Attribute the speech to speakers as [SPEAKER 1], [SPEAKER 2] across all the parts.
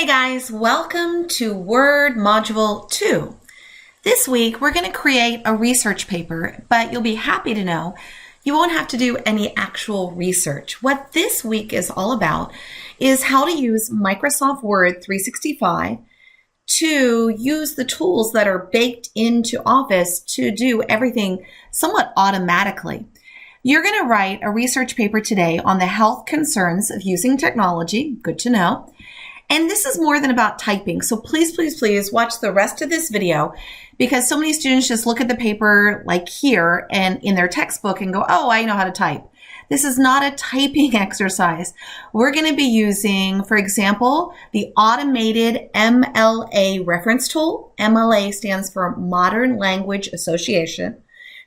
[SPEAKER 1] Hey guys, welcome to Word Module 2. This week we're going to create a research paper, but you'll be happy to know you won't have to do any actual research. What this week is all about is how to use Microsoft Word 365 to use the tools that are baked into Office to do everything somewhat automatically. You're going to write a research paper today on the health concerns of using technology. Good to know. And this is more than about typing. So please, please, please watch the rest of this video because so many students just look at the paper like here and in their textbook and go, oh, I know how to type. This is not a typing exercise. We're going to be using, for example, the automated MLA reference tool. MLA stands for Modern Language Association.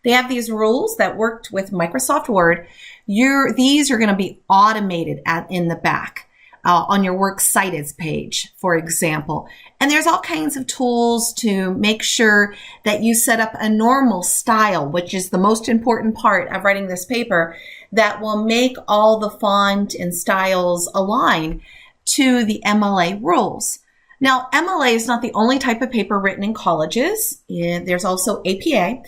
[SPEAKER 1] They have these rules that worked with Microsoft Word. These are going to be automated in the back. On your Works Cited page, for example. And there's all kinds of tools to make sure that you set up a normal style, which is the most important part of writing this paper, that will make all the font and styles align to the MLA rules. Now, MLA is not the only type of paper written in colleges. There's also APA,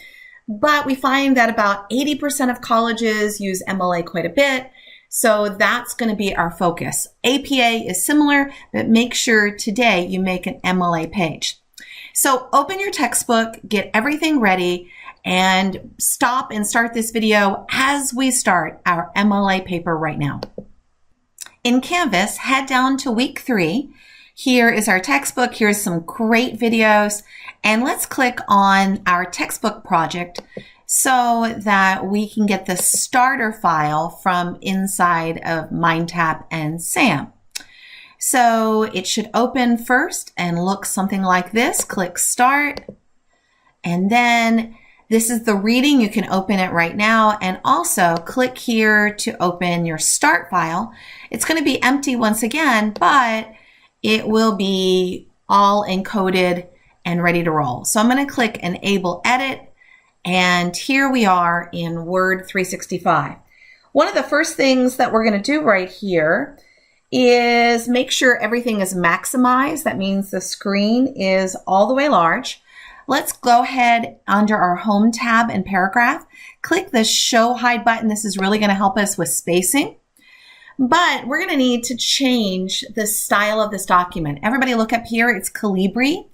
[SPEAKER 1] but we find that about 80% of colleges use MLA quite a bit. So that's going to be our focus. APA is similar, but make sure today you make an MLA page. So open your textbook, get everything ready, and stop and start this video as we start our MLA paper right now. In Canvas, head down to week 3. Here is our textbook. Here's some great videos. And let's click on our textbook project so that we can get the starter file from inside of MindTap and SAM. So it should open first and look something like this. Click Start. And then this is the reading. You can open it right now. And also click here to open your start file. It's going to be empty once again, but it will be all encoded and ready to roll. So I'm going to click Enable Edit. And here we are in Word 365. One of the first things that we're going to do right here is make sure everything is maximized. That means the screen is all the way large. Let's go ahead under our Home tab and Paragraph. Click the Show Hide button. This is really going to help us with spacing. But we're going to need to change the style of this document. Everybody look up here. It's Calibri,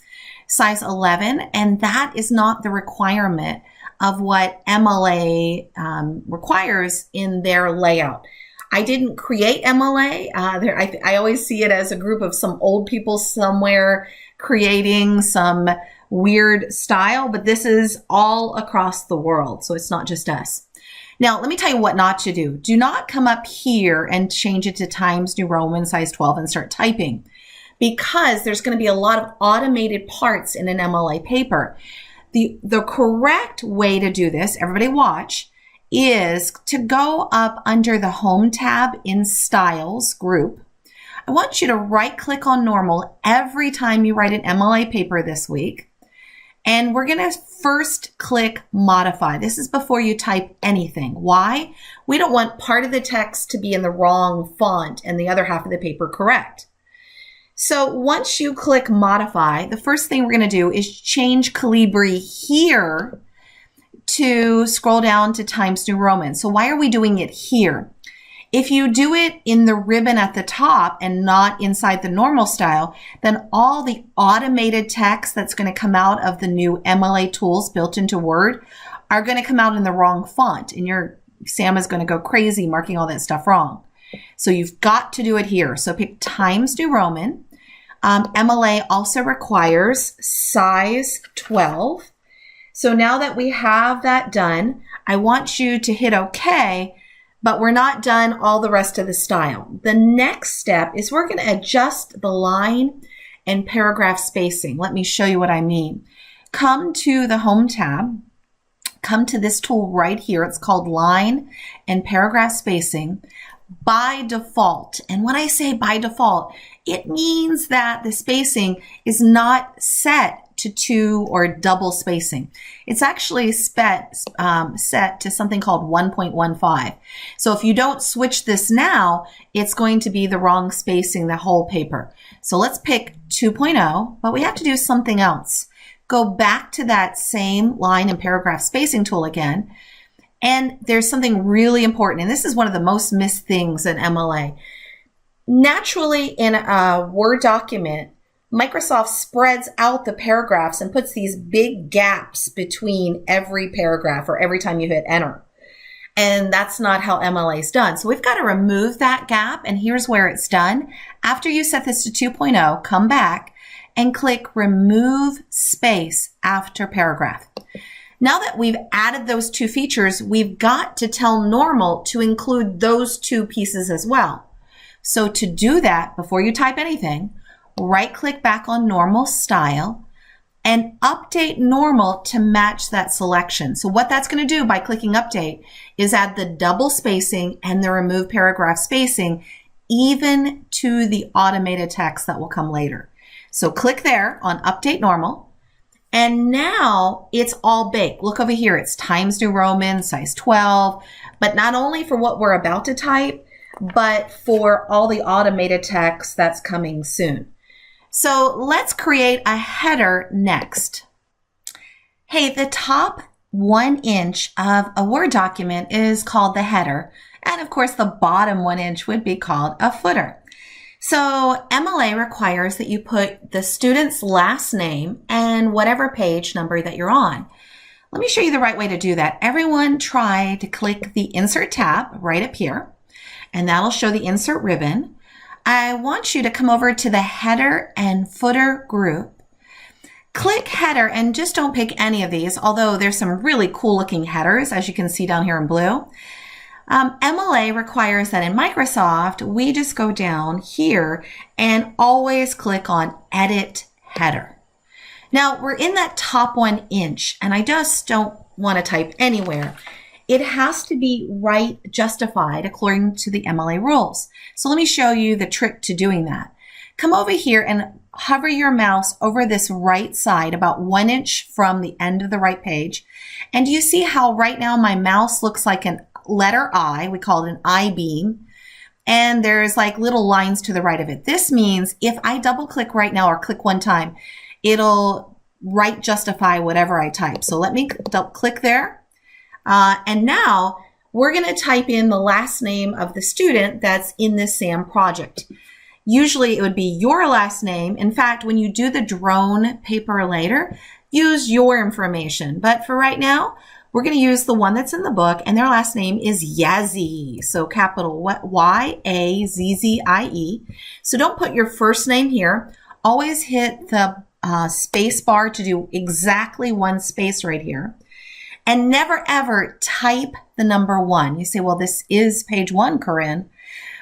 [SPEAKER 1] size 11, and that is not the requirement of what MLA requires in their layout. I didn't create MLA. I always see it as a group of some old people somewhere creating some weird style, but this is all across the world, so it's not just us. Now, let me tell you what not to do. Do not come up here and change it to Times New Roman size 12 and start typing, because there's going to be a lot of automated parts in an MLA paper. The correct way to do this, everybody watch, is to go up under the Home tab in Styles group. I want you to right-click on Normal every time you write an MLA paper this week. And we're going to first click Modify. This is before you type anything. Why? We don't want part of the text to be in the wrong font and the other half of the paper correct. So once you click Modify, the first thing we're going to do is change Calibri here to scroll down to Times New Roman. So why are we doing it here? If you do it in the ribbon at the top and not inside the normal style, then all the automated text that's going to come out of the new MLA tools built into Word are going to come out in the wrong font, and your Sam is going to go crazy marking all that stuff wrong. So you've got to do it here. So pick Times New Roman. MLA also requires size 12. So now that we have that done, I want you to hit OK, but we're not done all the rest of the style. The next step is we're going to adjust the line and paragraph spacing. Let me show you what I mean. Come to the Home tab. Come to this tool right here. It's called Line and Paragraph Spacing. By default, and when I say by default, it means that the spacing is not set to 2 or double spacing. It's actually set to something called 1.15. So if you don't switch this now, it's going to be the wrong spacing, the whole paper. So let's pick 2.0, but we have to do something else. Go back to that same line and paragraph spacing tool again. And there's something really important, and this is one of the most missed things in MLA. Naturally, in a Word document, Microsoft spreads out the paragraphs and puts these big gaps between every paragraph or every time you hit enter. And that's not how MLA is done. So we've got to remove that gap, and here's where it's done. After you set this to 2.0, come back and click Remove Space after Paragraph. Now that we've added those two features, we've got to tell Normal to include those two pieces as well. So to do that, before you type anything, right-click back on Normal Style and update Normal to match that selection. So what that's going to do by clicking Update is add the double spacing and the remove paragraph spacing even to the automated text that will come later. So click there on Update Normal. And now it's all baked. Look over here. It's Times New Roman, size 12, but not only for what we're about to type, but for all the automated text that's coming soon. So let's create a header next. Hey, the top 1 inch of a Word document is called the header. And of course, the bottom 1 inch would be called a footer. So MLA requires that you put the student's last name and whatever page number that you're on. Let me show you the right way to do that. Everyone try to click the Insert tab right up here, and that'll show the Insert ribbon. I want you to come over to the Header and Footer group. Click Header, and just don't pick any of these, although there's some really cool looking headers, as you can see down here in blue. MLA requires that in Microsoft, we just go down here and always click on Edit Header. Now, we're in that top 1 inch, and I just don't want to type anywhere. It has to be right justified according to the MLA rules. So let me show you the trick to doing that. Come over here and hover your mouse over this right side about 1 inch from the end of the right page. And do you see how right now my mouse looks like an letter I? We call it an I-beam. And there's like little lines to the right of it. This means if I double click right now or click one time, it'll right justify whatever I type. So let me click there. And now we're going to type in the last name of the student that's in this SAM project. Usually it would be your last name. In fact, when you do the drone paper later, use your information. But for right now, we're going to use the one that's in the book, and their last name is Yazzie. So capital Y-A-Z-Z-I-E. So don't put your first name here. Always hit the space bar to do exactly one space right here. And never ever type the number 1. You say, well, this is page 1, Corinne.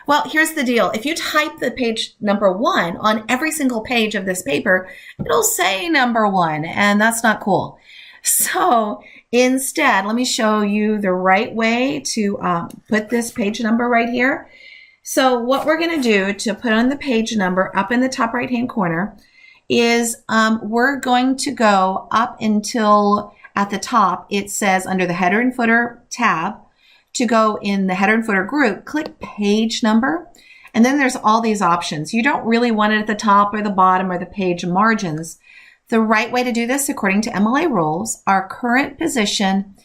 [SPEAKER 1] Well, here's the deal. If you type the page number 1 on every single page of this paper, it'll say number 1, and that's not cool. So instead, let me show you the right way to put this page number right here. So what we're going to do to put on the page number up in the top right-hand corner is we're going to go up until at the top it says under the Header and Footer tab, to go in the Header and Footer group, click Page Number, and then there's all these options. You don't really want it at the top or the bottom or the page margins. The right way to do this, according to MLA rules, are current position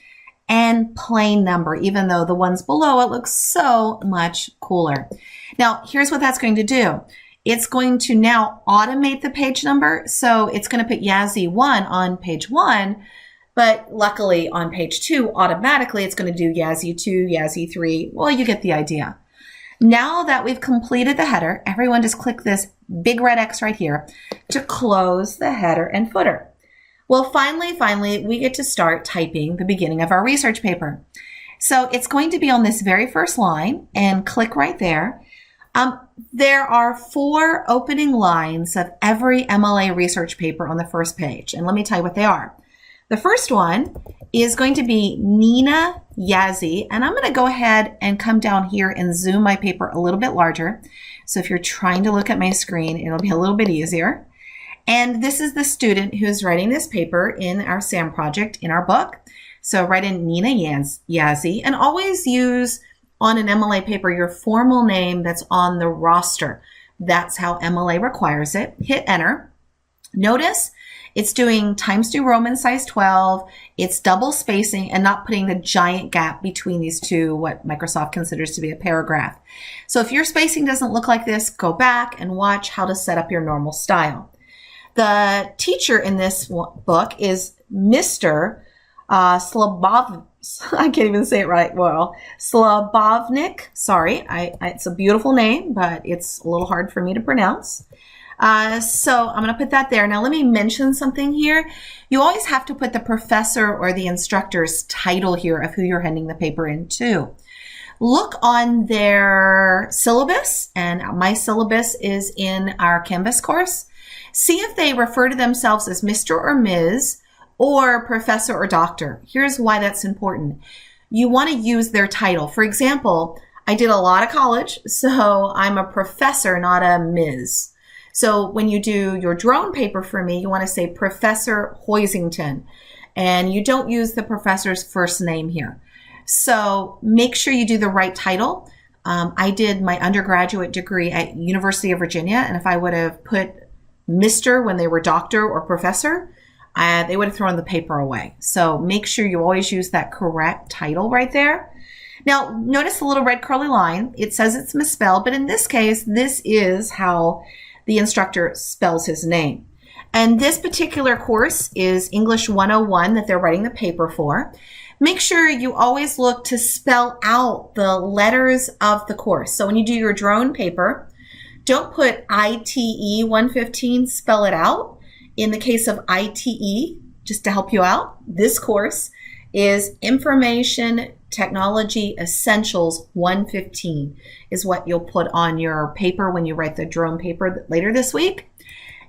[SPEAKER 1] and plain number, even though the ones below it look so much cooler. Now, here's what that's going to do. It's going to now automate the page number, so it's going to put Yazzie 1 on page 1, but luckily on page 2, automatically it's going to do Yazzie 2, Yazzie 3. Well, you get the idea. Now that we've completed the header, everyone just click this big red X right here to close the header and footer. Well, finally, we get to start typing the beginning of our research paper. So it's going to be on this very first line, and click right there. There are 4 opening lines of every MLA research paper on the first page, and let me tell you what they are. The first one is going to be Nina Yazzie, and I'm going to go ahead and come down here and zoom my paper a little bit larger. So if you're trying to look at my screen, it'll be a little bit easier. And this is the student who's writing this paper in our SAM project in our book. So write in Nina Yazzie, and always use on an MLA paper your formal name that's on the roster. That's how MLA requires it. Hit enter. Notice it's doing Times New Roman size 12. It's double spacing and not putting the giant gap between these two, what Microsoft considers to be a paragraph. So if your spacing doesn't look like this, go back and watch how to set up your normal style. The teacher in this book is Mr. I can't even say it right. Well, Slabovnik. Sorry, it's a beautiful name, but it's a little hard for me to pronounce. So I'm going to put that there. Now let me mention something here. You always have to put the professor or the instructor's title here of who you're handing the paper in to. Look on their syllabus, and my syllabus is in our Canvas course. See if they refer to themselves as Mr. or Ms. or Professor or Doctor. Here's why that's important. You want to use their title. For example, I did a lot of college, so I'm a professor, not a Ms. So when you do your drone paper for me, you want to say Professor Hoisington, and you don't use the professor's first name here. So make sure you do the right title. I did my undergraduate degree at University of Virginia, and if I would have put Mr. when they were doctor or professor, they would have thrown the paper away. So make sure you always use that correct title right there. Now, notice the little red curly line. It says it's misspelled, but in this case, this is how the instructor spells his name. And this particular course is English 101 that they're writing the paper for. Make sure you always look to spell out the letters of the course. So when you do your drone paper, don't put ITE 115, spell it out. In the case of ITE, just to help you out, this course is Information Technology Essentials 115 is what you'll put on your paper when you write the drone paper later this week.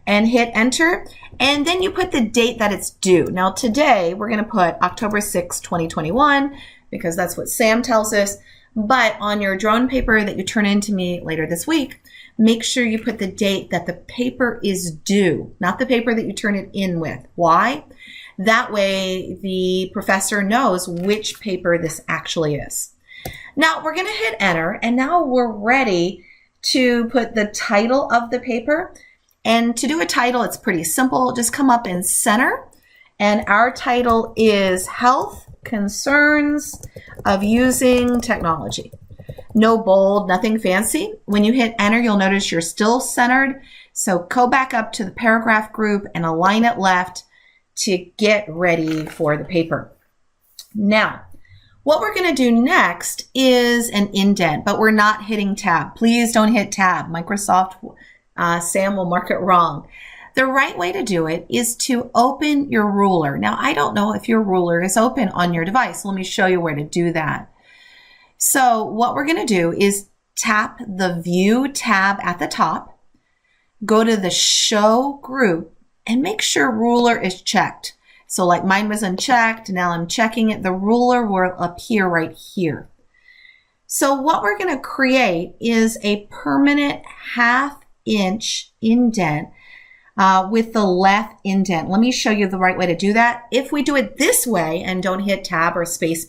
[SPEAKER 1] And hit enter. And then you put the date that it's due. Now today, we're going to put October 6, 2021, because that's what Sam tells us. But on your drone paper that you turn in to me later this week, make sure you put the date that the paper is due, not the paper that you turn it in with. Why? That way the professor knows which paper this actually is. Now we're going to hit enter, and now we're ready to put the title of the paper. And to do a title, it's pretty simple. Just come up in center, and our title is Health Concerns of Using Technology. No bold, nothing fancy. When you hit enter, you'll notice you're still centered. So go back up to the paragraph group and align it left to get ready for the paper. Now, what we're going to do next is an indent, but we're not hitting tab. Please don't hit tab. Microsoft Sam will mark it wrong. The right way to do it is to open your ruler. Now, I don't know if your ruler is open on your device. Let me show you where to do that. So what we're going to do is tap the View tab at the top, go to the Show Group, and make sure Ruler is checked. So like mine was unchecked, now I'm checking it. The ruler will appear right here. So what we're going to create is a permanent 1/2 inch indent with the left indent. Let me show you the right way to do that. If we do it this way and don't hit tab or space,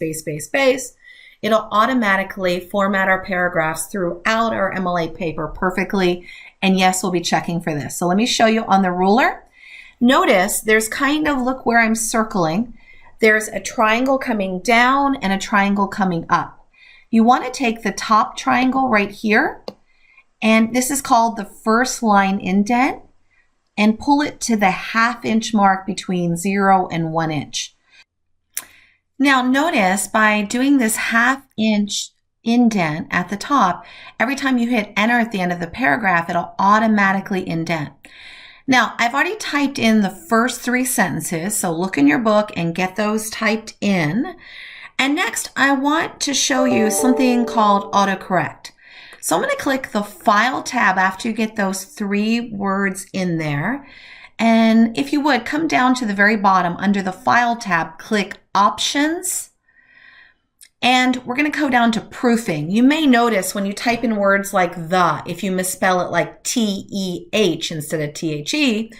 [SPEAKER 1] it'll automatically format our paragraphs throughout our MLA paper perfectly. And yes, we'll be checking for this. So let me show you on the ruler. Notice there's kind of, look where I'm circling. There's a triangle coming down and a triangle coming up. You want to take the top triangle right here, and this is called the first line indent, and pull it to the 1/2 inch mark between 0 and 1 inch. Now notice by doing this 1/2 inch indent at the top, every time you hit enter at the end of the paragraph, it'll automatically indent. Now, I've already typed in the first 3 sentences, so look in your book and get those typed in. And next, I want to show you something called Autocorrect. So I'm going to click the File tab after you get those 3 words in there. And if you would, come down to the very bottom under the File tab, click Options, And we're going to go down to proofing. You may notice when you type in words like the, if you misspell it like T-E-H instead of T-H-E,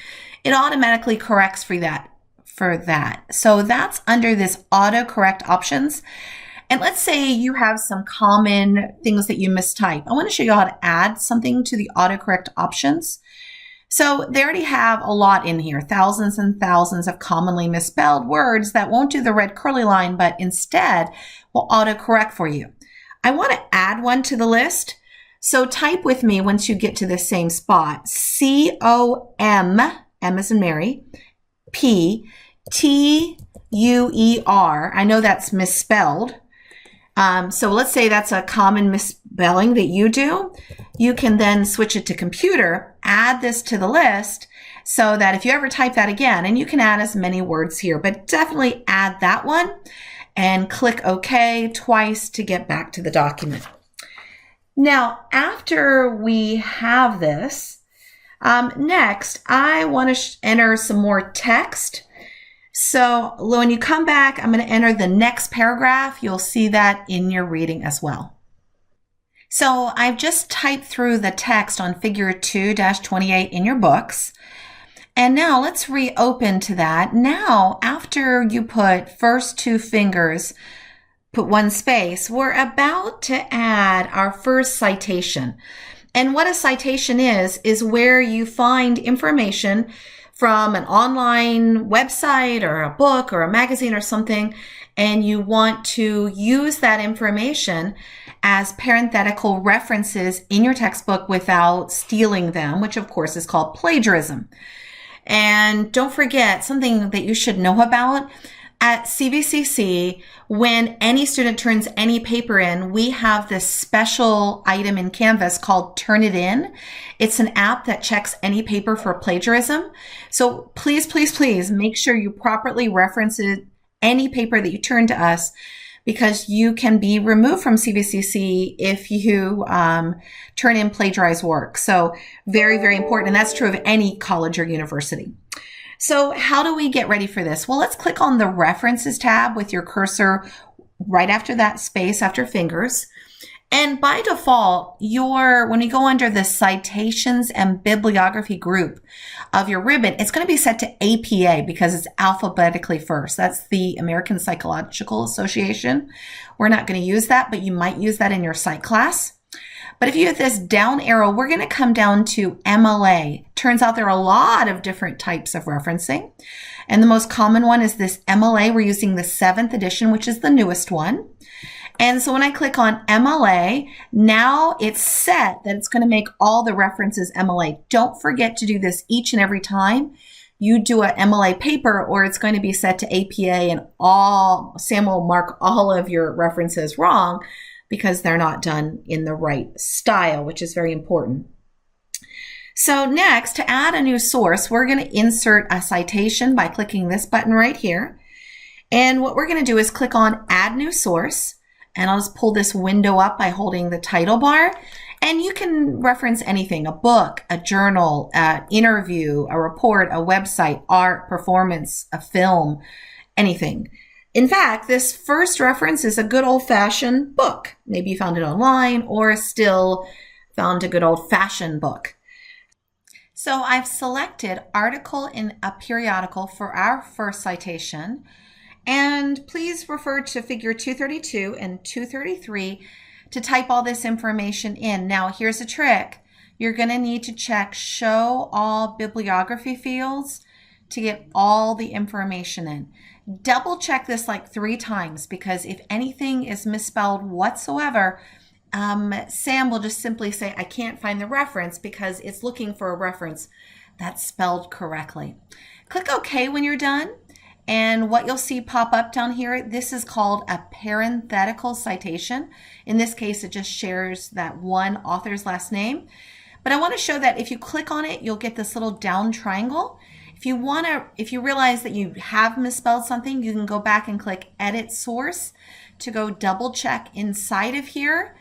[SPEAKER 1] it automatically corrects for that. So that's under this autocorrect options. And let's say you have some common things that you mistype. I want to show you how to add something to the autocorrect options. So they already have a lot in here, thousands and thousands of commonly misspelled words that won't do the red curly line, but instead will autocorrect for you. I want to add one to the list. So type with me once you get to the same spot, C-O-M, M as in Mary, P-T-U-E-R. I know that's misspelled. So let's say that's a common misspelling that you do. You can then switch it to computer, add this to the list so that if you ever type that again, and you can add as many words here, but definitely add that one and click OK twice to get back to the document. Now, after we have this, next, I want to enter some more text. So when you come back, I'm going to enter the next paragraph. You'll see that in your reading as well. So I've just typed through the text on figure 2-28 in your books. And now let's reopen to that. Now, after you put first two fingers, put one space, we're about to add our first citation. And what a citation is where you find information from an online website or a book or a magazine or something, and you want to use that information as parenthetical references in your textbook without stealing them, which of course is called plagiarism. And don't forget something that you should know about. At CVCC, when any student turns any paper in, we have this special item in Canvas called Turn It In. It's an app that checks any paper for plagiarism. So please, please, please make sure you properly reference any paper that you turn to us, because you can be removed from CVCC if you turn in plagiarized work. So very, very important. And that's true of any college or university. So how do we get ready for this? Well, let's click on the References tab with your cursor right after that space after fingers. And by default, when you go under the Citations and Bibliography group of your ribbon, it's going to be set to APA because it's alphabetically first. That's the American Psychological Association. We're not going to use that, but you might use that in your psych class. But if you hit this down arrow, we're going to come down to MLA. Turns out there are a lot of different types of referencing. And the most common one is this MLA. We're using the 7th edition, which is the newest one. And so when I click on MLA, now it's set that it's going to make all the references MLA. Don't forget to do this each and every time you do an MLA paper, or it's going to be set to APA and Sam will mark all of your references wrong because they're not done in the right style, which is very important. So next, to add a new source, we're going to insert a citation by clicking this button right here. And what we're going to do is click on Add New Source. And I'll just pull this window up by holding the title bar. And you can reference anything, a book, a journal, an interview, a report, a website, art, performance, a film, anything. In fact, this first reference is a good old-fashioned book. Maybe you found it online or still found a good old-fashioned book. So I've selected article in a periodical for our first citation. And please refer to figure 232 and 233 to type all this information in. Now, here's a trick. You're going to need to check Show All Bibliography Fields to get all the information in. Double check this like 3 times, because if anything is misspelled whatsoever, Sam will just simply say, I can't find the reference, because it's looking for a reference that's spelled correctly. Click OK when you're done. And what you'll see pop up down here, this is called a parenthetical citation. In this case, it just shares that one author's last name. But I want to show that if you click on it, you'll get this little down triangle. If you realize that you have misspelled something, you can go back and click Edit Source to go double check inside of here.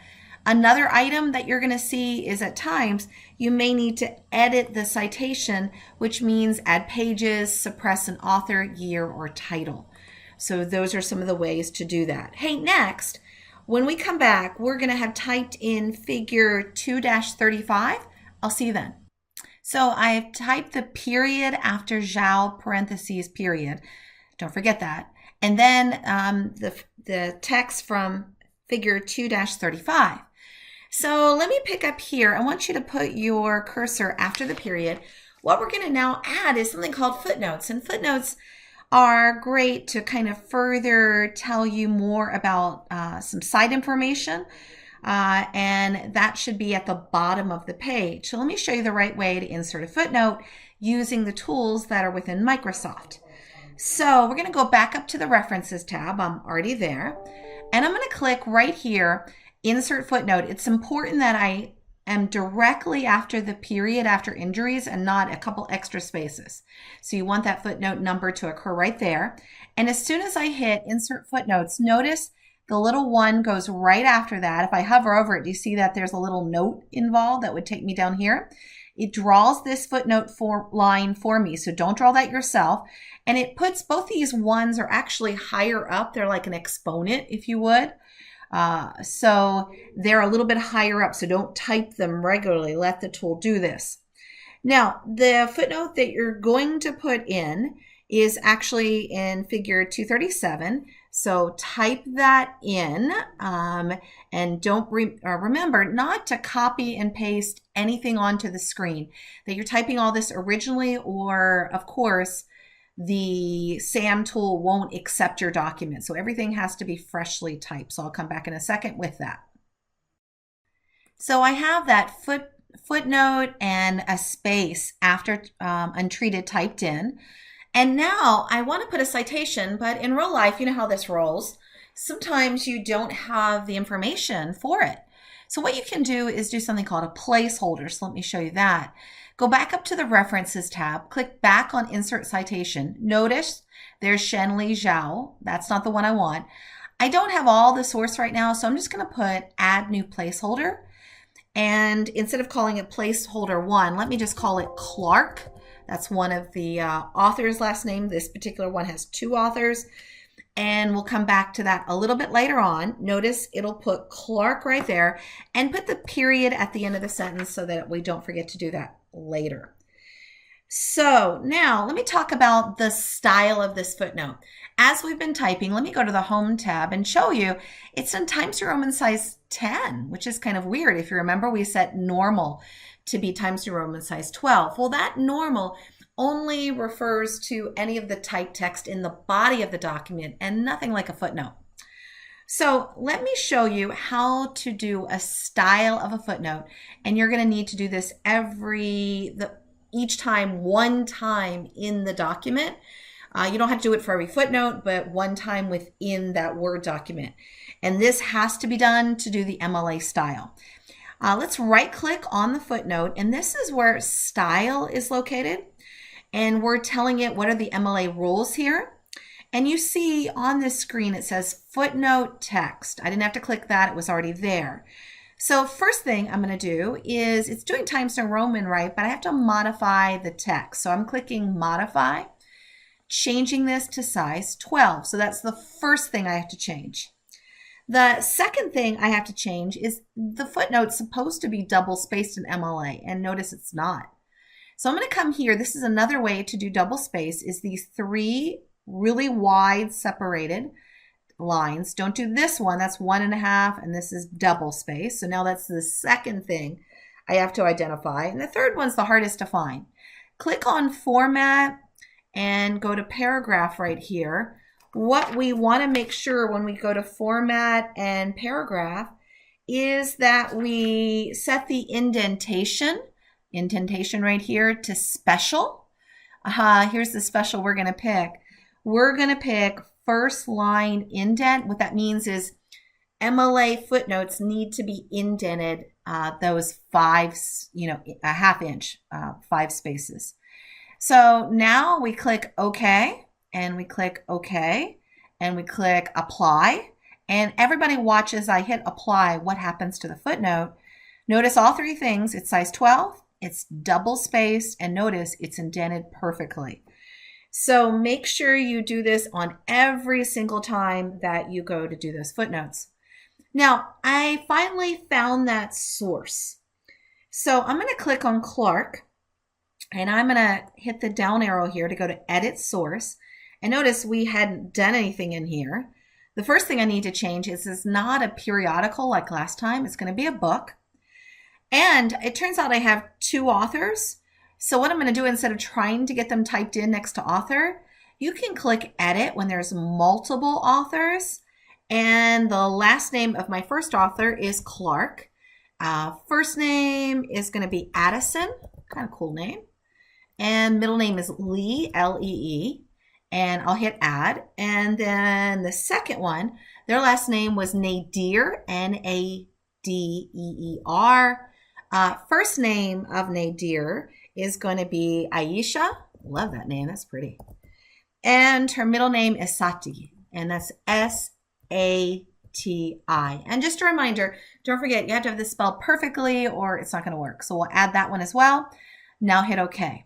[SPEAKER 1] Another item that you're going to see is at times you may need to edit the citation, which means add pages, suppress an author, year, or title. So those are some of the ways to do that. Hey, next, When we come back, we're going to have typed in figure 2-35. I'll see you then. So I've typed the period after Zhao parentheses period. Don't forget that. And then the text from figure 2-35. So let me pick up here. I want you to put your cursor after the period. What we're going to now add is something called footnotes. And footnotes are great to kind of further tell you more about some side information. And that should be at the bottom of the page. So let me show you the right way to insert a footnote using the tools that are within Microsoft. So we're going to go back up to the References tab. I'm already there. And I'm going to click right here, Insert Footnote. It's important that I am directly after the period after injuries and not a couple extra spaces. So you want that footnote number to occur right there. And as soon as I hit Insert Footnotes, notice the little one goes right after that. If I hover over it, do you see that there's a little note involved that would take me down here? It draws this footnote line for me, so don't draw that yourself. And it puts both these ones are actually higher up. They're like an exponent, if you would. So they're a little bit higher up, so don't type them regularly. Let the tool do this. Now, the footnote that you're going to put in is actually in figure 237. So type that in and don't remember not to copy and paste anything onto the screen. That you're typing all this originally, or of course, the SAM tool won't accept your document. So everything has to be freshly typed. So I'll come back in a second with that. So I have that footnote and a space after untreated typed in. And now I want to put a citation, but in real life, you know how this rolls. Sometimes you don't have the information for it. So what you can do is do something called a placeholder. So let me show you that. Go back up to the References tab, click back on Insert Citation. Notice there's Shenli Zhao. That's not the one I want. I don't have all the source right now, so I'm just going to put Add New Placeholder. And instead of calling it Placeholder 1, let me just call it Clark. That's one of the author's last name. This particular one has 2 authors. And we'll come back to that a little bit later on. Notice it'll put Clark right there and put the period at the end of the sentence so that we don't forget to do that later. So now let me talk about the style of this footnote. As we've been typing, let me go to the Home tab and show you it's in Times New Roman size 10, which is kind of weird. If you remember, we set normal to be Times New Roman size 12. Well, that normal only refers to any of the typed text in the body of the document and nothing like a footnote. So let me show you how to do a style of a footnote. And you're going to need to do this each time, one time in the document. You don't have to do it for every footnote, but one time within that Word document. And this has to be done to do the MLA style. Let's right click on the footnote, and this is where style is located. And we're telling it what are the MLA rules here. And you see on this screen it says footnote text. I didn't have to click that, it was already there. So first thing I'm going to do is, it's doing Times New Roman right, but I have to modify the text. So I'm clicking modify, changing this to size 12. So that's the first thing I have to change. The second thing I have to change is the footnote's supposed to be double spaced in MLA, and notice it's not. So I'm going to come here. This is another way to do double space, is these 3 really wide separated lines. Don't do this one. That's 1.5, and this is double space. So now that's the second thing I have to identify. And the third one's the hardest to find. Click on Format and go to Paragraph right here. What we want to make sure when we go to Format and Paragraph is that we set the indentation right here to special. Here's the special we're going to pick. We're going to pick first line indent. What that means is MLA footnotes need to be indented those 5, a ½ inch, 5 spaces. So now we click OK, and we click OK, and we click Apply. And everybody watch as I hit Apply what happens to the footnote. Notice all 3 things. It's size 12. It's double spaced, and notice it's indented perfectly. So make sure you do this on every single time that you go to do those footnotes. Now, I finally found that source. So I'm going to click on Clark, and I'm going to hit the down arrow here to go to Edit Source. And notice we hadn't done anything in here. The first thing I need to change is it's not a periodical like last time. It's going to be a book. And it turns out I have two authors. So what I'm going to do, instead of trying to get them typed in next to author, you can click Edit when there's multiple authors. And the last name of my first author is Clark. First name is going to be Addison. Kind of cool name. And middle name is Lee, L-E-E. And I'll hit add. And then the second one, their last name was Nadir, N-A-D-E-E-R. First name of Nadir is going to be Aisha. Love that name. That's pretty. And her middle name is Sati. And that's S-A-T-I. And just a reminder, don't forget, you have to have this spelled perfectly or it's not going to work. So we'll add that one as well. Now hit OK.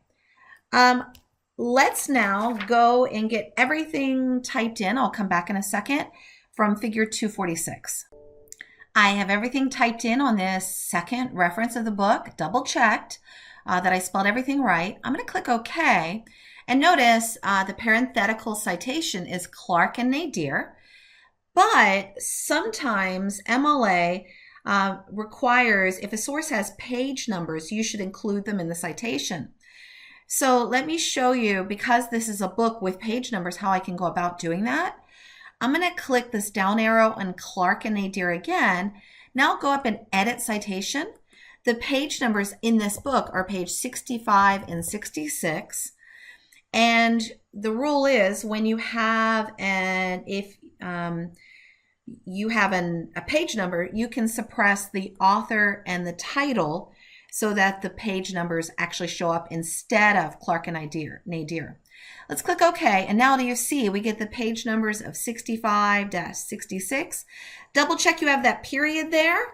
[SPEAKER 1] Let's now go and get everything typed in. I'll come back in a second from figure 246. I have everything typed in on this second reference of the book, double checked that I spelled everything right. I'm going to click OK. And notice the parenthetical citation is Clark and Nadir. But sometimes MLA requires, if a source has page numbers, you should include them in the citation. So let me show you, because this is a book with page numbers, how I can go about doing that. I'm going to click this down arrow on Clark and Nadir again. Now go up and edit citation. The page numbers in this book are page 65 and 66. And the rule is when you have you have a page number, you can suppress the author and the title so that the page numbers actually show up instead of Clark and Nadir. Let's click OK. And now do you see we get the page numbers of 65-66. Double check you have that period there.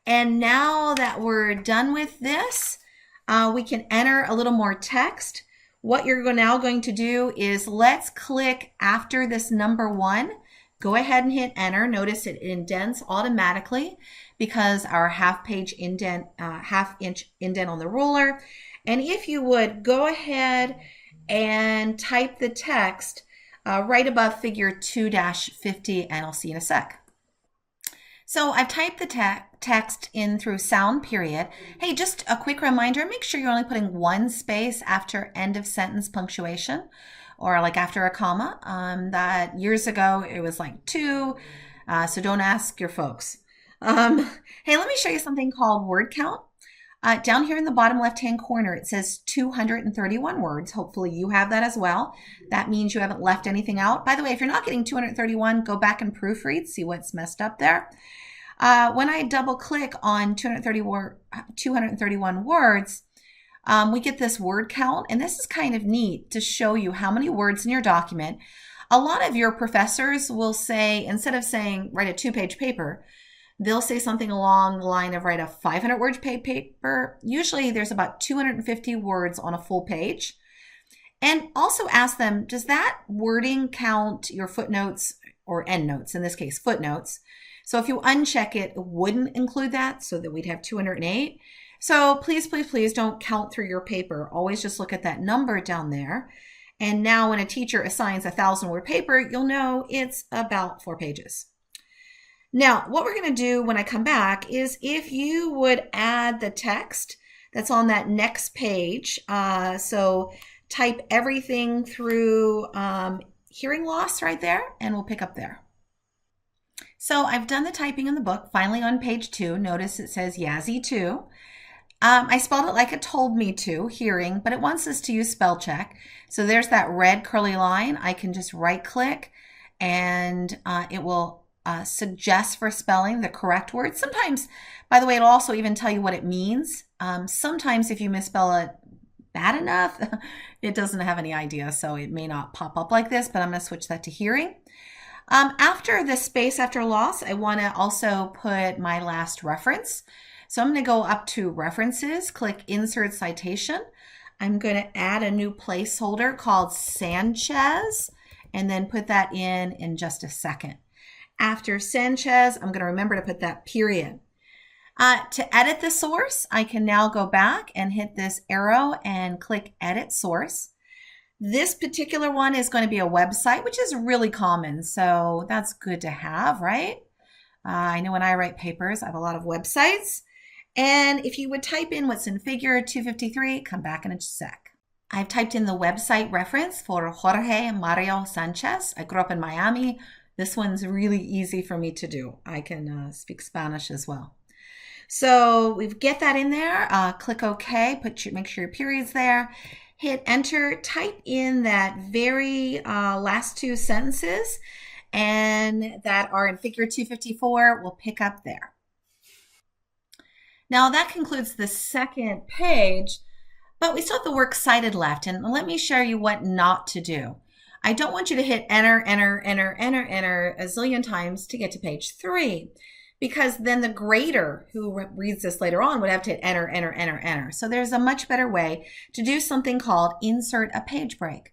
[SPEAKER 1] And now that we're done with this, we can enter a little more text. What you're now going to do is let's click after this number 1. Go ahead and hit enter. Notice it indents automatically because our half-inch indent on the ruler. And if you would, go ahead and type the text right above figure 2-50, and I'll see you in a sec. So I've typed the text in through sound period. Hey, just a quick reminder, make sure you're only putting one space after end of sentence punctuation, or like after a comma. That years ago, it was like 2, so don't ask your folks. Hey, let me show you something called word count. Down here in the bottom left-hand corner, it says 231 words. Hopefully you have that as well. That means you haven't left anything out. By the way, if you're not getting 231, go back and proofread, see what's messed up there. When I double-click on 231 words, we get this word count, and this is kind of neat to show you how many words in your document. A lot of your professors will say, instead of saying write a 2-page paper, they'll say something along the line of write a 500-word paper. Usually there's about 250 words on a full page. And also ask them, does that wording count your footnotes or endnotes, in this case, footnotes? So if you uncheck it, it wouldn't include that, so that we'd have 208. So please, please, please don't count through your paper. Always just look at that number down there. And now when a teacher assigns a 1,000-word paper, you'll know it's about 4 pages. Now, what we're going to do when I come back is if you would add the text that's on that next page. So type everything through hearing loss right there, and we'll pick up there. So I've done the typing in the book. Finally on page 2, notice it says Yazzie 2. I spelled it like it told me to, hearing, but it wants us to use spell check. So there's that red curly line. I can just right click and it will suggest for spelling the correct word. Sometimes, by the way, it'll also even tell you what it means. Sometimes if you misspell it bad enough, it doesn't have any idea, so it may not pop up like this, but I'm going to switch that to hearing. After the space after loss, I want to also put my last reference. So I'm going to go up to References, click Insert Citation. I'm going to add a new placeholder called Sanchez, and then put that in just a second. After Sanchez, I'm going to remember to put that period. To edit the source, I can now go back and hit this arrow and click Edit Source. This particular one is going to be a website, which is really common, so that's good to have, right? I know when I write papers, I have a lot of websites. And if you would type in what's in figure 253, come back in a sec. I've typed in the website reference for Jorge Mario Sanchez. I grew up in Miami. This one's really easy for me to do. I can speak Spanish as well. So we get that in there, click OK, make sure your period's there, hit enter, type in that very last two sentences and that are in figure 254, we'll pick up there. Now that concludes the second page, but we still have the works cited left, and let me show you what not to do. I don't want you to hit enter, enter, enter, enter, enter a zillion times to get to page 3. Because then the grader who reads this later on would have to hit enter, enter, enter, enter. So there's a much better way to do something called insert a page break.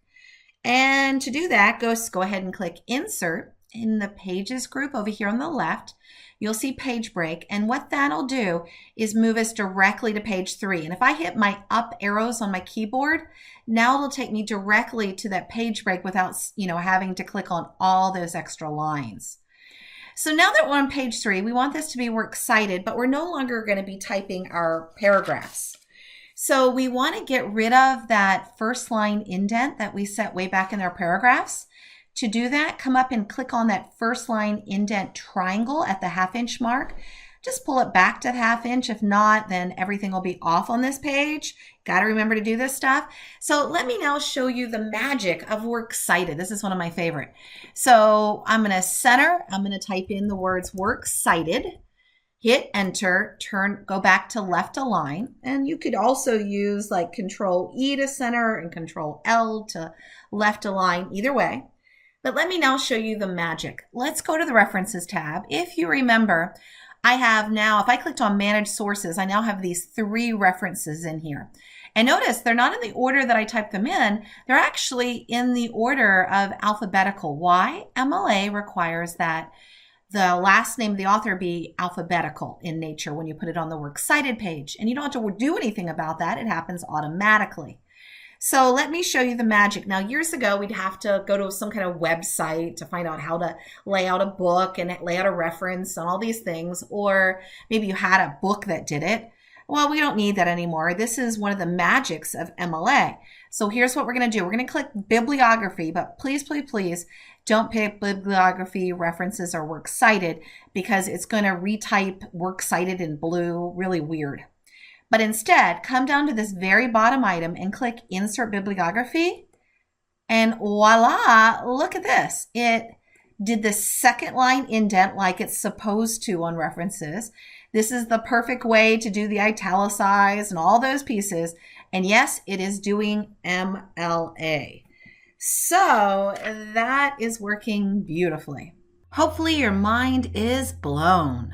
[SPEAKER 1] And to do that, go ahead and click insert in the pages group over here on the left. You'll see page break. And what that'll do is move us directly to page 3. And if I hit my up arrows on my keyboard, now it'll take me directly to that page break without, having to click on all those extra lines. So now that we're on page 3, we want this to be works cited, but we're no longer going to be typing our paragraphs. So we want to get rid of that first line indent that we set way back in our paragraphs. To do that, come up and click on that first line indent triangle at the 1/2 inch mark. Just pull it back to the 1/2 inch. If not, then everything will be off on this page. Got to remember to do this stuff. So let me now show you the magic of works cited. This is one of my favorite. So I'm going to center. I'm going to type in the words works cited. Hit enter. Go back to left align. And you could also use like Control E to center and Control L to left align. Either way. But let me now show you the magic. Let's go to the References tab. If you remember, I have now, if I clicked on Manage Sources, I now have these 3 references in here. And notice they're not in the order that I typed them in. They're actually in the order of alphabetical. Why? MLA requires that the last name of the author be alphabetical in nature when you put it on the Works Cited page. And you don't have to do anything about that. It happens automatically. So let me show you the magic. Now, years ago, we'd have to go to some kind of website to find out how to lay out a book and lay out a reference and all these things. Or maybe you had a book that did it. Well, we don't need that anymore. This is one of the magics of MLA. So here's what we're going to do. We're going to click Bibliography, but please, please, please don't pick Bibliography, References, or Works Cited because it's going to retype Works Cited in blue. Really weird. But instead, come down to this very bottom item and click Insert Bibliography. And voila, look at this. It did the second line indent like it's supposed to on references. This is the perfect way to do the italicized and all those pieces. And yes, it is doing MLA. So that is working beautifully. Hopefully your mind is blown.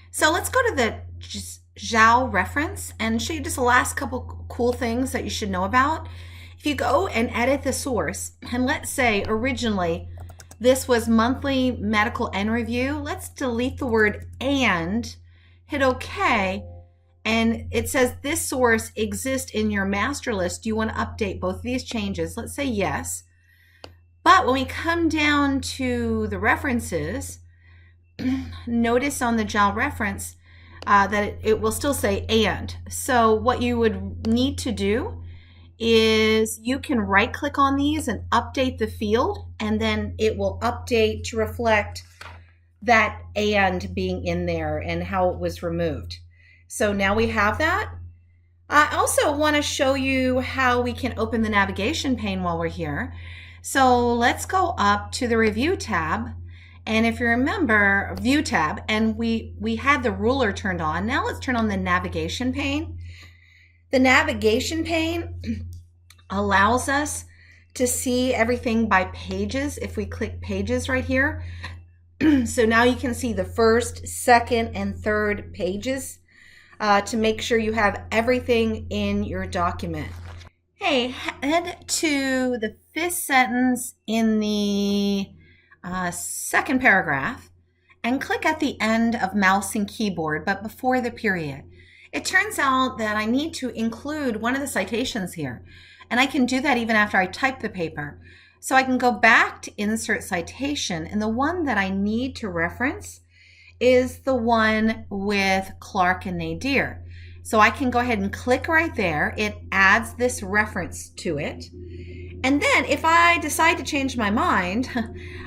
[SPEAKER 1] So let's go to the Zhao reference and show you just the last couple cool things that you should know about. If you go and edit the source, and let's say originally this was monthly medical end review, let's delete the word and, hit OK, and it says this source exists in your master list. Do you want to update both of these changes? Let's say yes. But when we come down to the references, notice on the Zhao reference, that it will still say and. So what you would need to do is you can right click on these and update the field, and then it will update to reflect that and being in there and how it was removed. So now we have that. I also want to show you how we can open the navigation pane while we're here. So let's go up to the Review tab. And if you remember, View tab, and we had the ruler turned on. Now let's turn on the navigation pane. The navigation pane allows us to see everything by pages if we click pages right here. So now you can see the first, second, and third pages to make sure you have everything in your document. Hey, head to the 5th sentence in the second paragraph, and click at the end of mouse and keyboard, but before the period. It turns out that I need to include one of the citations here, and I can do that even after I type the paper. So I can go back to insert citation, and the one that I need to reference is the one with Clark and Nadir. So I can go ahead and click right there. It adds this reference to it. And then if I decide to change my mind,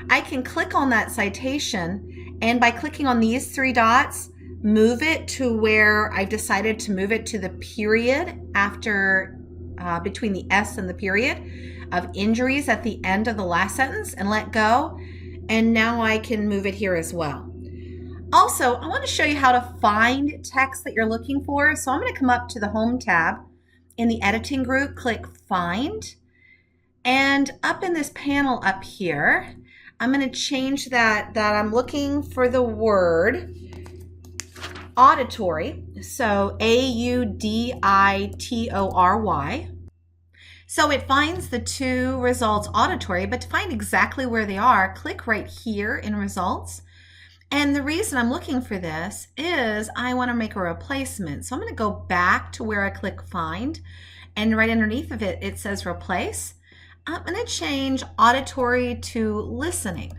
[SPEAKER 1] I can click on that citation, and by clicking on these three dots, move it to where I've decided to move it to the period after, between the S and the period of injuries at the end of the last sentence, and let go. And now I can move it here as well. Also, I want to show you how to find text that you're looking for. So I'm going to come up to the Home tab in the Editing group, click Find, and up in this panel up here, I'm going to change that I'm looking for the word auditory, so AUDITORY. So it finds the two results auditory, but to find exactly where they are, click right here in results. And the reason I'm looking for this is I want to make a replacement. So I'm going to go back to where I click Find, and right underneath of it, it says Replace. I'm going to change auditory to listening.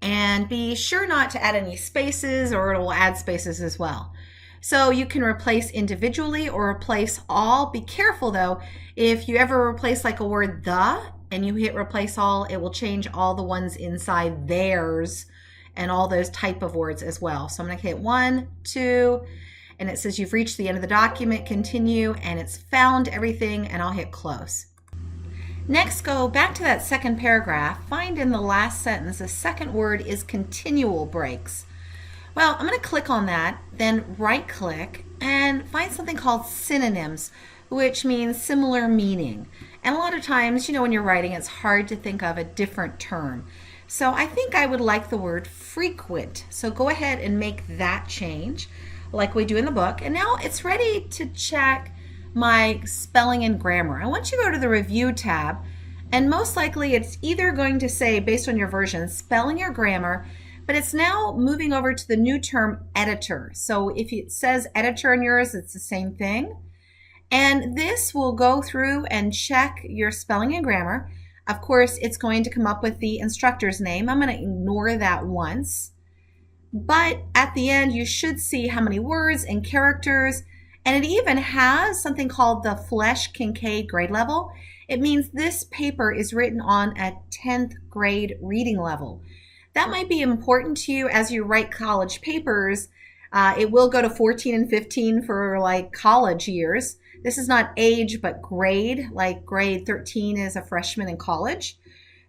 [SPEAKER 1] And be sure not to add any spaces, or it will add spaces as well. So you can replace individually or replace all. Be careful though, if you ever replace like a word the and you hit replace all, it will change all the ones inside theirs and all those type of words as well. So I'm going to hit 1, 2, and it says you've reached the end of the document, continue, and it's found everything, and I'll hit close. Next, go back to that second paragraph. Find in the last sentence, the second word is continual breaks. Well, I'm going to click on that, then right click and find something called synonyms, which means similar meaning. And a lot of times, when you're writing, it's hard to think of a different term. So I think I would like the word frequent. So go ahead and make that change like we do in the book. And now it's ready to check my spelling and grammar. I want you to go to the Review tab, and most likely it's either going to say, based on your version, spelling or grammar, but it's now moving over to the new term editor. So if it says editor in yours, it's the same thing. And this will go through and check your spelling and grammar. Of course, it's going to come up with the instructor's name. I'm going to ignore that once. But at the end, you should see how many words and characters. And it even has something called the Flesch-Kincaid grade level. It means this paper is written on a 10th grade reading level. That might be important to you as you write college papers. It will go to 14 and 15 for like college years. This is not age, but grade, like grade 13 is a freshman in college.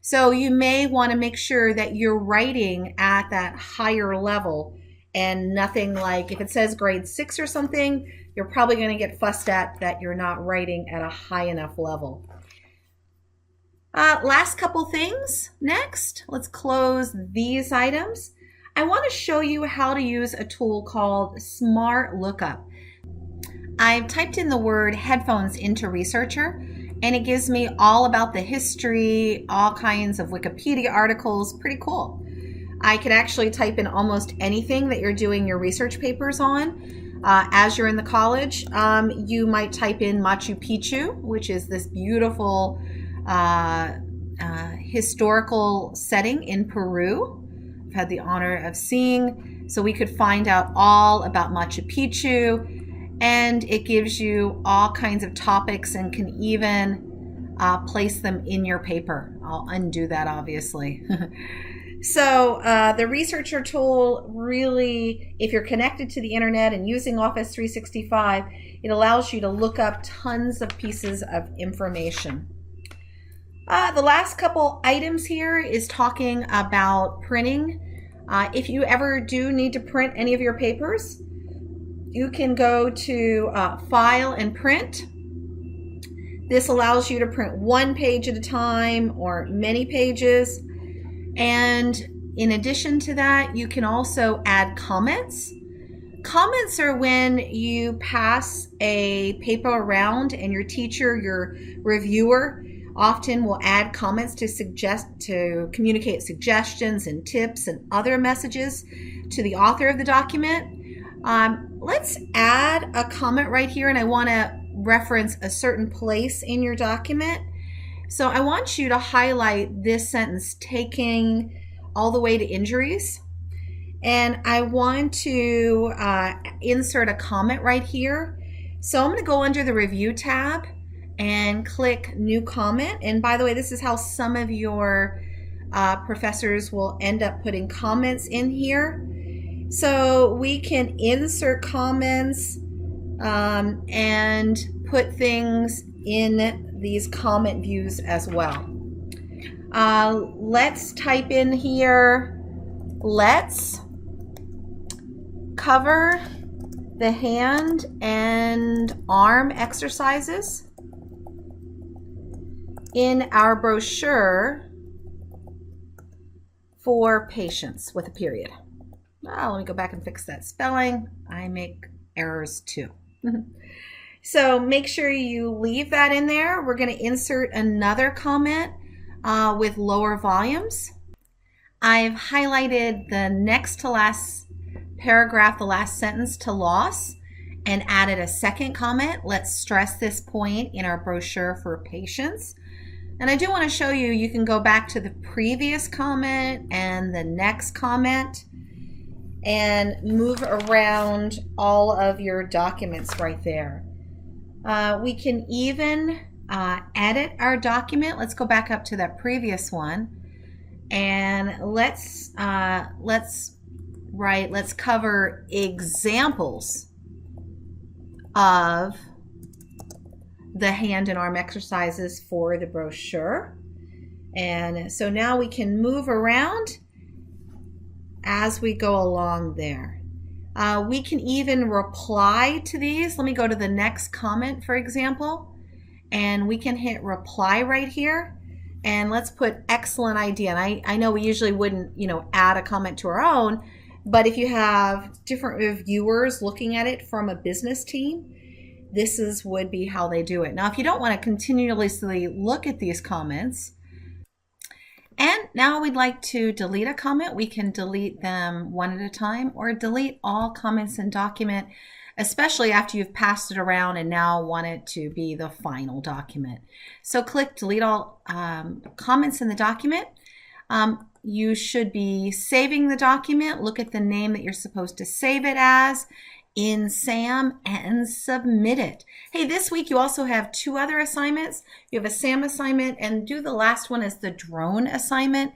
[SPEAKER 1] So you may want to make sure that you're writing at that higher level and nothing like, if it says grade 6 or something, you're probably going to get fussed at that you're not writing at a high enough level. Last couple things. Next, let's close these items. I want to show you how to use a tool called Smart Lookup. I've typed in the word headphones into Researcher, and it gives me all about the history, all kinds of Wikipedia articles. Pretty cool. I could actually type in almost anything that you're doing your research papers on. As you're in the college, you might type in Machu Picchu, which is this beautiful historical setting in Peru. I've had the honor of seeing, so we could find out all about Machu Picchu, and it gives you all kinds of topics and can even place them in your paper. I'll undo that, obviously. So the Researcher tool really, if you're connected to the internet and using Office 365, it allows you to look up tons of pieces of information. The last couple items here is talking about printing. If you ever do need to print any of your papers, you can go to File and Print. This allows you to print one page at a time or many pages. And in addition to that, you can also add comments. Comments are when you pass a paper around and your teacher, your reviewer, Often we'll add comments to communicate suggestions and tips and other messages to the author of the document. Let's add a comment right here, and I want to reference a certain place in your document. So I want you to highlight this sentence, taking all the way to injuries. And I want to insert a comment right here. So I'm going to go under the review tab and click new comment. And by the way, this is how some of your professors will end up putting comments in here. So we can insert comments and put things in these comment views as well. Let's type in here, let's cover the hand and arm exercises in our brochure for patients with a period. Let me go back and fix that spelling. I make errors too. So make sure you leave that in there. We're going to insert another comment with lower volumes. I've highlighted the next to last paragraph, the last sentence, to loss, and added a second comment. Let's stress this point in our brochure for patients. And I do want to show you, you can go back to the previous comment and the next comment and move around all of your documents right there. We can even edit our document. Let's go back up to that previous one, and let's cover examples of the hand and arm exercises for the brochure. And so now we can move around as we go along there. We can even reply to these. Let me go to the next comment, for example, and we can hit reply right here. And let's put excellent idea. And I know we usually wouldn't, add a comment to our own, but if you have different reviewers looking at it from a business team, this would be how they do it. Now, if you don't want to continuously look at these comments, and now we'd like to delete a comment, we can delete them one at a time or delete all comments in document, especially after you've passed it around and now want it to be the final document. So click delete all comments in the document. You should be saving the document. Look at the name that you're supposed to save it as in SAM and submit it. Hey, this week you also have 2 other assignments. You have a SAM assignment, and do the last one as the drone assignment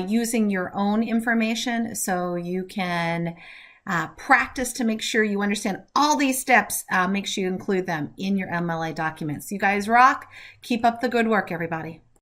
[SPEAKER 1] using your own information so you can practice to make sure you understand all these steps. Make sure you include them in your MLA documents. You guys rock. Keep up the good work, everybody.